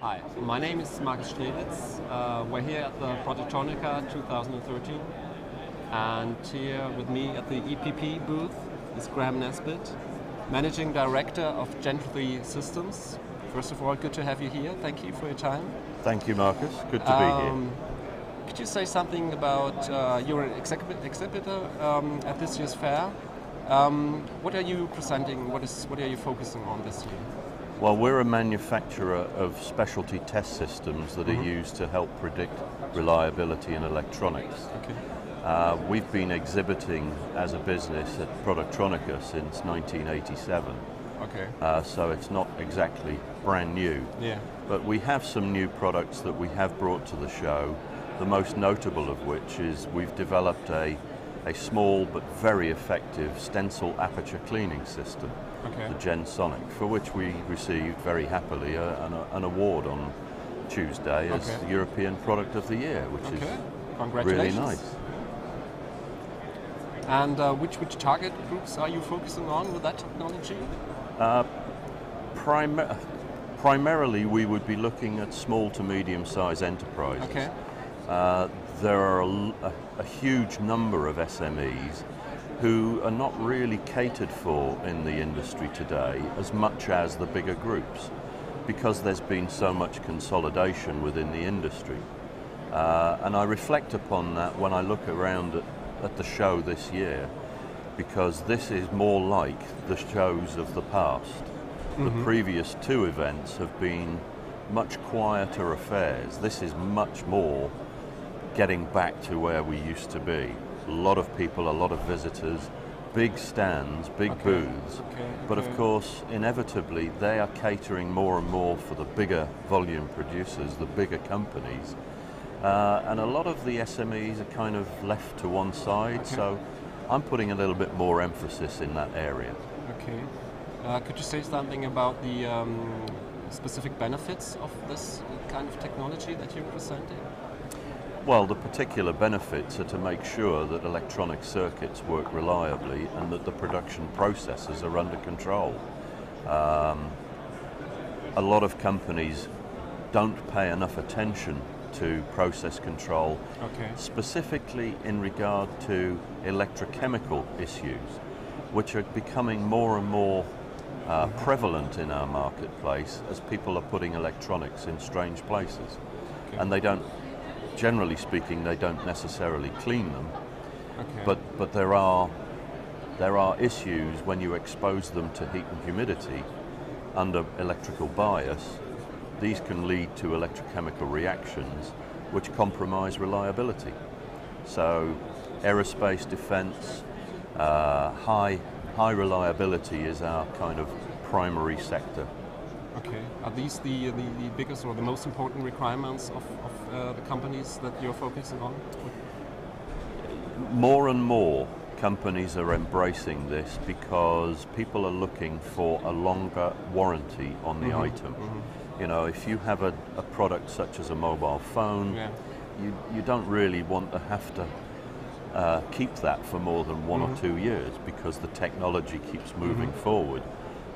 Hi, my name is Markus Strelitz. We're here at the Productronica 2013, and here with me at the EPP booth is Graham Naisbitt, Managing Director of GEN3 Systems. First of all, good to have you here. Thank you for your time. Thank you, Markus. Good to be here. Could you say something about your exhibitor at this year's fair? What are you presenting? What are you focusing on this year? Well, we're a manufacturer of specialty test systems that are used to help predict reliability in electronics. Okay. We've been exhibiting as a business at Productronica since 1987. Okay. So it's not exactly brand new. Yeah. But we have some new products that we have brought to the show, the most notable of which is we've developed a small but very effective stencil aperture cleaning system, Okay. the GEN3, for which we received very happily an award on Tuesday as Okay. the European Product of the Year, which is really Congratulations. nice. And which target groups are you focusing on with that technology? Primarily, we would be looking at small to medium-sized enterprises. Okay. There are a huge number of SMEs who are not really catered for in the industry today as much as the bigger groups, because there's been so much consolidation within the industry. And I reflect upon that when I look around at the show this year, because this is more like the shows of the past. The previous two events have been much quieter affairs. This is much more getting back to where we used to be. A lot of people, a lot of visitors, big stands, big booths, but of course, inevitably, they are catering more and more for the bigger volume producers, the bigger companies, and a lot of the SMEs are kind of left to one side, so I'm putting a little bit more emphasis in that area. Okay. Could you say something about the specific benefits of this kind of technology that you're presenting? Well, the particular benefits are to make sure that electronic circuits work reliably and that the production processes are under control. A lot of companies don't pay enough attention to process control, specifically in regard to electrochemical issues, which are becoming more and more prevalent in our marketplace as people are putting electronics in strange places. And they don't, generally speaking, they don't necessarily clean them, but there are issues when you expose them to heat and humidity under electrical bias. These can lead to electrochemical reactions which compromise reliability. So aerospace, defense, high reliability is our kind of primary sector. Okay. Are these the biggest or the most important requirements of the companies that you're focusing on? More and more companies are embracing this because people are looking for a longer warranty on the item. You know, if you have a product such as a mobile phone, you don't really want to have to keep that for more than 1 or 2 years because the technology keeps moving forward.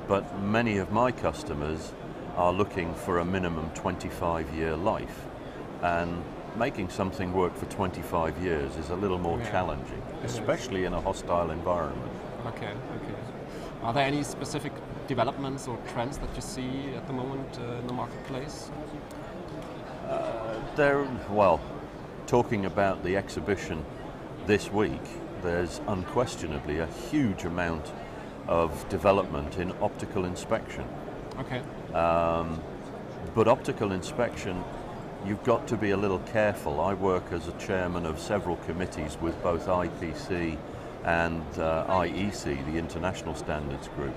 But many of my customers are looking for a minimum 25-year life, and making something work for 25 years is a little more challenging, especially in a hostile environment. Okay. Are there any specific developments or trends that you see at the moment in the marketplace? Well, talking about the exhibition this week, there's unquestionably a huge amount of development in optical inspection. Okay. But optical inspection, you've got to be a little careful. I work as a chairman of several committees with both IPC and IEC, the International Standards Group.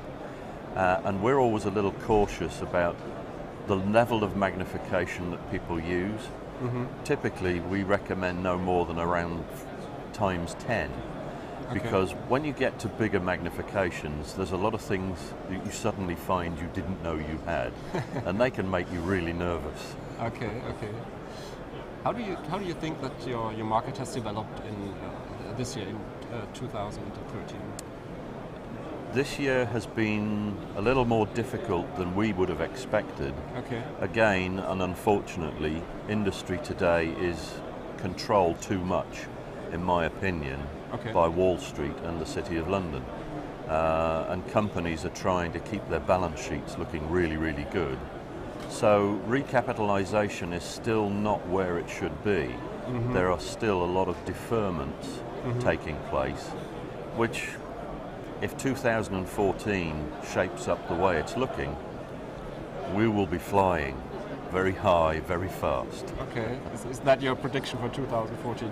And we're always a little cautious about the level of magnification that people use. Typically, we recommend no more than around times 10. Because when you get to bigger magnifications, there's a lot of things that you suddenly find you didn't know you had, and they can make you really nervous. Okay. How do you think that your market has developed in this year in 2013? This year has been a little more difficult than we would have expected. Okay. Again, and unfortunately, industry today is controlled too much, in my opinion, by Wall Street and the City of London. And companies are trying to keep their balance sheets looking really, really good. So recapitalisation is still not where it should be. Mm-hmm. There are still a lot of deferments taking place, which, if 2014 shapes up the way it's looking, we will be flying very high, very fast. Okay, is that your prediction for 2014?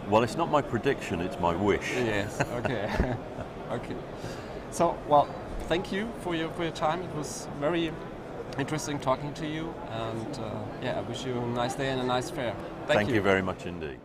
Well, it's not my prediction, it's my wish. Yes, okay. Okay. So, well, thank you for your time. It was very interesting talking to you, and yeah, I wish you a nice day and a nice fair. Thank you. Thank you very much indeed.